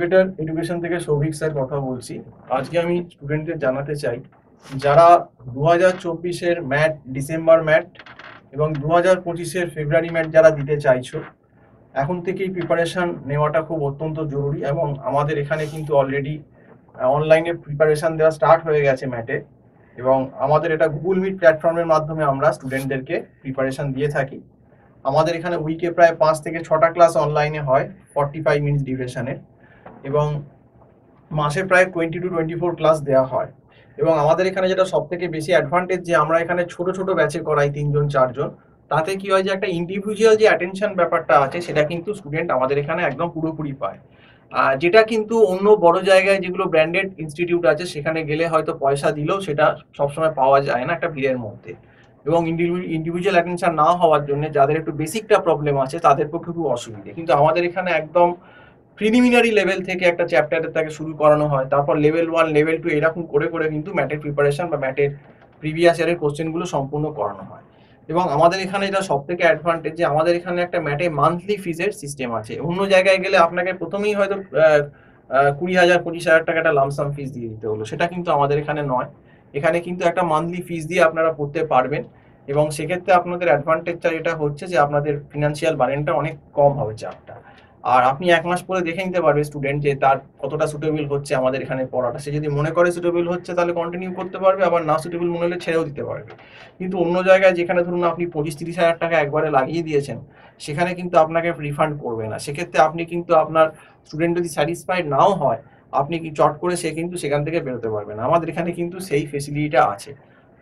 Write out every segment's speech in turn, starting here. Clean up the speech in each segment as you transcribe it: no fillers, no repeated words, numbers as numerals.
Better education থেকে Souvik sir কথা বলছি। আজকে আমি স্টুডেন্টদের জানাতে চাই, যারা 2024-এর ম্যাট ডিসেম্বর ম্যাট এবং 2025-এর ফেব্রুয়ারি ম্যাট যারা দিতে চাইছো, এখন থেকেই প্রিপারেশন নেওয়াটা খুব অত্যন্ত জরুরি। এবং আমাদের এখানে কিন্তু অলরেডি অনলাইনে প্রিপারেশন দেওয়া স্টার্ট হয়ে গেছে ম্যাটে, এবং আমাদের এটা গুগল মিট প্ল্যাটফর্মের মাধ্যমে আমরা স্টুডেন্টদেরকে প্রিপারেশন দিয়ে থাকি। আমাদের এখানে উইকে প্রায় 5 থেকে 6টা ক্লাস অনলাইনে হয় 45 মিনিটস ডিউরেশনের, এবং মাসে প্রায় 20 to 24 ক্লাস দেওয়া হয়। এবং আমাদের এখানে যেটা সব থেকে বেশি অ্যাডভান্টেজ, যে আমরা এখানে ছোট ছোট ব্যাচে করাই 3 জন 4 জন। তাতে কি হয় যে একটা ইন্ডিভিজুয়াল যে অ্যাটেনশন ব্যাপারটা আছে, সেটা কিন্তু স্টুডেন্ট আমাদের এখানে একদম পুরোপুরি পায়। যেটা কিন্তু অন্য বড় জায়গায় যেগুলো ব্র্যান্ডেড ইনস্টিটিউট আছে, সেখানে গেলে হয়তো পয়সা দিলেও সেটা সবসময় পাওয়া যায় না একটা ভিড়ের মধ্যে। এবং ইন্ডিভিজুয়াল অ্যাটেনশন না হওয়ার জন্য যাদের একটু বেসিকটা প্রবলেম আছে, তাদের পক্ষে খুব অসুবিধে। কিন্তু আমাদের এখানে একদম প্রিলিমিনারি লেভেল থেকে একটা চ্যাপ্টারের তাকে শুরু করানো হয়, তারপর লেভেল 1 লেভেল 2 এরকম করে করে কিন্তু ম্যাটের প্রিপারেশন বা ম্যাটের প্রিভিয়াস ইয়ারের কোশ্চেনগুলো সম্পূর্ণ করানো হয়। এবং আমাদের এখানে এটা সব থেকে অ্যাডভান্টেজ, যে আমাদের এখানে একটা ম্যাটে মান্থলি ফিজের সিস্টেম আছে। অন্য জায়গায় গেলে আপনাকে প্রথমেই হয়তো 20,000 25,000 টাকা একটা লামসাম ফিস দিয়ে দিতে হলো, সেটা কিন্তু আমাদের এখানে নয়। এখানে কিন্তু একটা মান্থলি ফিস দিয়ে আপনারা পড়তে পারবেন, এবং সেক্ষেত্রে আপনাদের অ্যাডভান্টেজটা যেটা হচ্ছে যে আপনাদের ফিনান্সিয়াল বার্ডেনটা অনেক কম হবে চাপটা। আর আপনি 1 মাস পরে দেখে নিতে পারবে স্টুডেন্ট যে তার কতটা সুটেবল হচ্ছে আমাদের এখানে পড়াটা। সে যদি মনে করে সুটেবল হচ্ছে, তাহলে কন্টিনিউ করতে পারবে, আবার না সুটেবল মনে হলে ছেড়েও দিতে পারবে। কিন্তু অন্য জায়গায় যেখানে ধরুন আপনি 25-30 হাজার টাকা একবারে লাগিয়ে দিয়েছেন, সেখানে কিন্তু আপনাকে রিফান্ড করবে না। সেক্ষেত্রে আপনি কিন্তু আপনার স্টুডেন্ট যদি স্যাটিসফাইড নাও হয়, আপনি কি চট করে সে কিন্তু সেখান থেকে বেরোতে পারবে না। আমাদের এখানে কিন্তু সেই ফেসিলিটিটা আছে।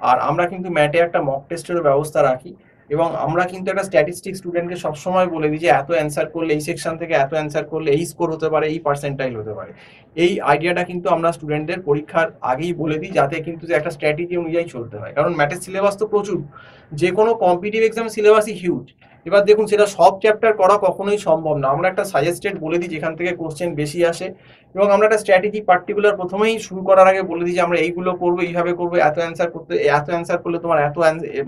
আর আমরা কিন্তু ম্যাটে একটা মক টেস্টেরও ব্যবস্থা রাখি, এবং আমরা কিন্তু একটা স্ট্যাটিস্টিক স্টুডেন্টকে সবসময় বলে দিই যে এত অ্যান্সার করলে এই সেকশন থেকে এত অ্যান্সার করলে এই স্কোর হতে পারে, এই পার্সেন্টাইল হতে পারে। এই আইডিয়াটা কিন্তু আমরা স্টুডেন্টদের পরীক্ষার আগেই বলে দিই, যাতে কিন্তু একটা স্ট্র্যাটেজি অনুযায়ী চলতে হয়। কারণ ম্যাথের সিলেবাস তো প্রচুর, যে কোনো কম্পিটিটিভ এক্সাম সিলেবাসই হিউজ। এবার দেখুন, সেটা সব চ্যাপ্টার করা কখনোই সম্ভব না। আমরা একটা সাজেস্টেড বলে দিই যেখান থেকে কোশ্চেন বেশি আসে, এবং আমরা একটা স্ট্র্যাটেজি পার্টিকুলার প্রথমেই শুরু করার আগে বলে দিই যে আমরা এইগুলো করবো, এইভাবে করবো, এত অ্যান্সার করলে তোমার এত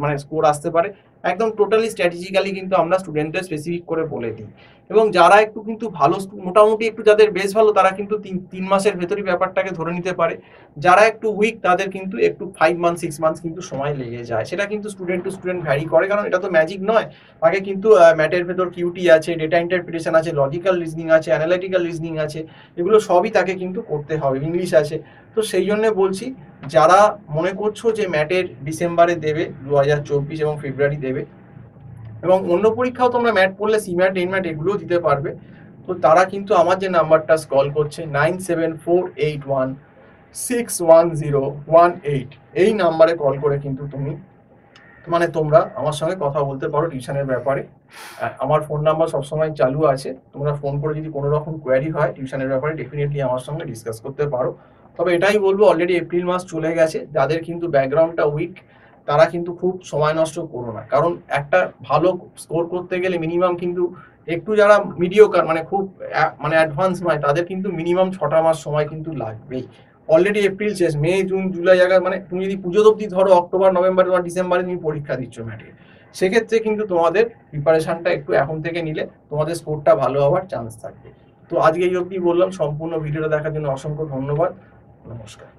মানে স্কোর আসতে পারে। একদম টোটালি স্ট্র্যাটেজিক্যালি কিন্তু আমরা স্টুডেন্টদের স্পেসিফিক করে বলে দিই। এবং যারা একটু কিন্তু ভালো, মোটামুটি একটু যাদের বেশ ভালো, তারা কিন্তু 3 মাসের ভেতরই ব্যাপারটাকে ধরে নিতে পারে। যারা একটু উইক, তাদের কিন্তু একটু 5 মান্থ 6 মান্থ কিন্তু সময় লেগে যায়। সেটা কিন্তু স্টুডেন্ট টু স্টুডেন্ট ভ্যারি করে, কারণ এটা তো ম্যাজিক নয়। আগে কিন্তু ম্যাটের ভেতর কিউটি আছে, ডেটা ইন্টারপ্রিটেশন আছে, লজিক্যাল রিজনিং আছে, অ্যানালিটিক্যাল রিজনিং আছে, এগুলো সবই তাকে কিন্তু করতে হবে। ইংলিশ আছে। তো সেই জন্য বলছি, যারা মনে করছো যে ম্যাটের ডিসেম্বরে দেবে 2024 এবং ফেব্রুয়ারি দেবে, এবং অন্য পরীক্ষাও তোমরা ম্যাট পড়লে সিম্যাট এনম্যাট এগুলোও দিতে পারবে, তো তারা কিন্তু আমার যে নাম্বারটা কল করছে 9748161018, এই নাম্বারে কল করে কিন্তু তোমরা আমার সঙ্গে কথা বলতে পারো টিউশনের ব্যাপারে। আমার ফোন নাম্বার সবসময় চালু আছে। তোমরা ফোন করে যদি কোনো রকম কোয়ারি হয় টিউশনের ব্যাপারে, ডেফিনেটলি আমার সঙ্গে ডিসকাস করতে পারো। তবে এটাই বলবো, অলরেডি এপ্রিল মাস চলে গেছে, যাদের কিন্তু ব্যাকগ্রাউন্ডটা উইক, তারা কিন্তু খুব সময় নষ্ট করো না। কারণ একটা ভালো স্কোর করতে গেলে মিনিমাম কিন্তু, একটু যারা মিডিওকার মানে খুব মানে অ্যাডভান্স নয়, তাদের কিন্তু মিনিমাম 6টা মাস সময় কিন্তু লাগবেই। অলরেডি এপ্রিল শেষ, মে জুন জুলাই আগস্ট, মানে তুমি যদি পুজো অবধি ধরো, অক্টোবর নভেম্বর বা ডিসেম্বরে তুমি পরীক্ষা দিচ্ছ ম্যাটে, সেক্ষেত্রে কিন্তু তোমাদের প্রিপারেশনটা একটু এখন থেকে নিলে তোমাদের স্কোরটা ভালো হওয়ার চান্স থাকবে। তো আজকে এই অবধি বললাম। সম্পূর্ণ ভিডিওটা দেখার জন্য অসংখ্য ধন্যবাদ। নমস্কার।